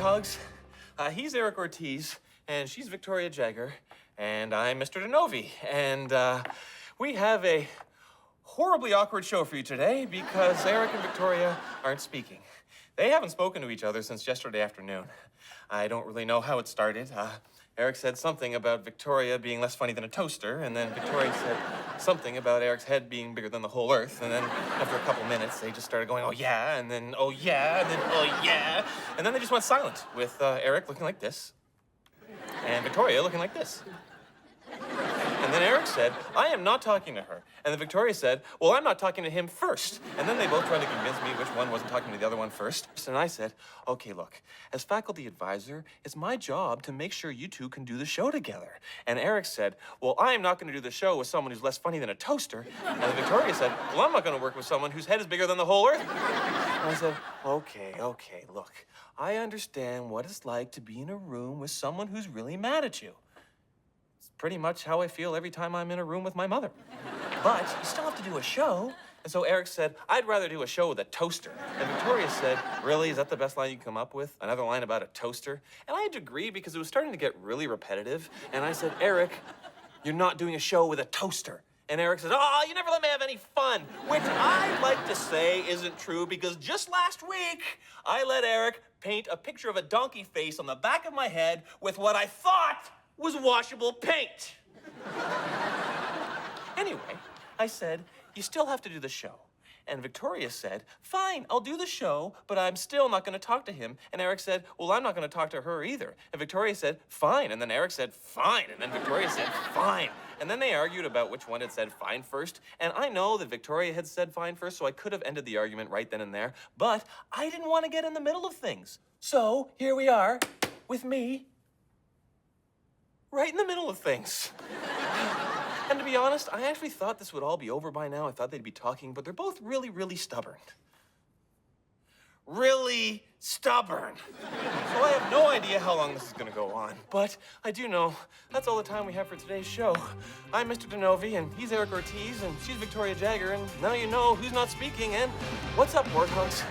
Warthogs. He's Eric Ortiz, and she's Victoria Jagger, and I'm Mr. Denovi. And we have a horribly awkward show for you today because Eric and Victoria aren't speaking. They haven't spoken to each other since yesterday afternoon. I don't really know how it started. Eric said something about Victoria being less funny than a toaster, and then Victoria said something about Eric's head being bigger than the whole earth, and then after a couple minutes, they just started going, oh yeah, and then oh yeah, and then oh yeah, and then they just went silent, with Eric looking like this, and Victoria looking like this. And then Eric said, I am not talking to her. And then Victoria said, well, I'm not talking to him first. And then they both tried to convince me which one wasn't talking to the other one first. And I said, okay, look, as faculty advisor, it's my job to make sure you two can do the show together. And Eric said, well, I am not going to do the show with someone who's less funny than a toaster. And then Victoria said, well, I'm not going to work with someone whose head is bigger than the whole earth. And I said, okay, look, I understand what it's like to be in a room with someone who's really mad at you. Pretty much how I feel every time I'm in a room with my mother. But you still have to do a show. And so Eric said, I'd rather do a show with a toaster. And Victoria said, really, is that the best line you can come up with? Another line about a toaster? And I had to agree because it was starting to get really repetitive. And I said, Eric, you're not doing a show with a toaster. And Eric says, oh, you never let me have any fun. Which I'd like to say isn't true because just last week, I let Eric paint a picture of a donkey face on the back of my head with what I thought was washable paint. Anyway, I said, you still have to do the show. And Victoria said, fine, I'll do the show, but I'm still not going to talk to him. And Eric said, well, I'm not going to talk to her either. And Victoria said, fine. And then Eric said, fine. And then Victoria said, fine. And then they argued about which one had said fine first. And I know that Victoria had said fine first, so I could have ended the argument right then and there. But I didn't want to get in the middle of things. So here we are with me right in the middle of things. And to be honest, I actually thought this would all be over by now. I thought they'd be talking, but they're both really, really stubborn. Really stubborn. So I have no idea how long this is going to go on. But I do know that's all the time we have for today's show. I'm Mr. Denovi, and he's Eric Ortiz, and she's Victoria Jagger, and now you know who's not speaking, and what's up, Warthogs?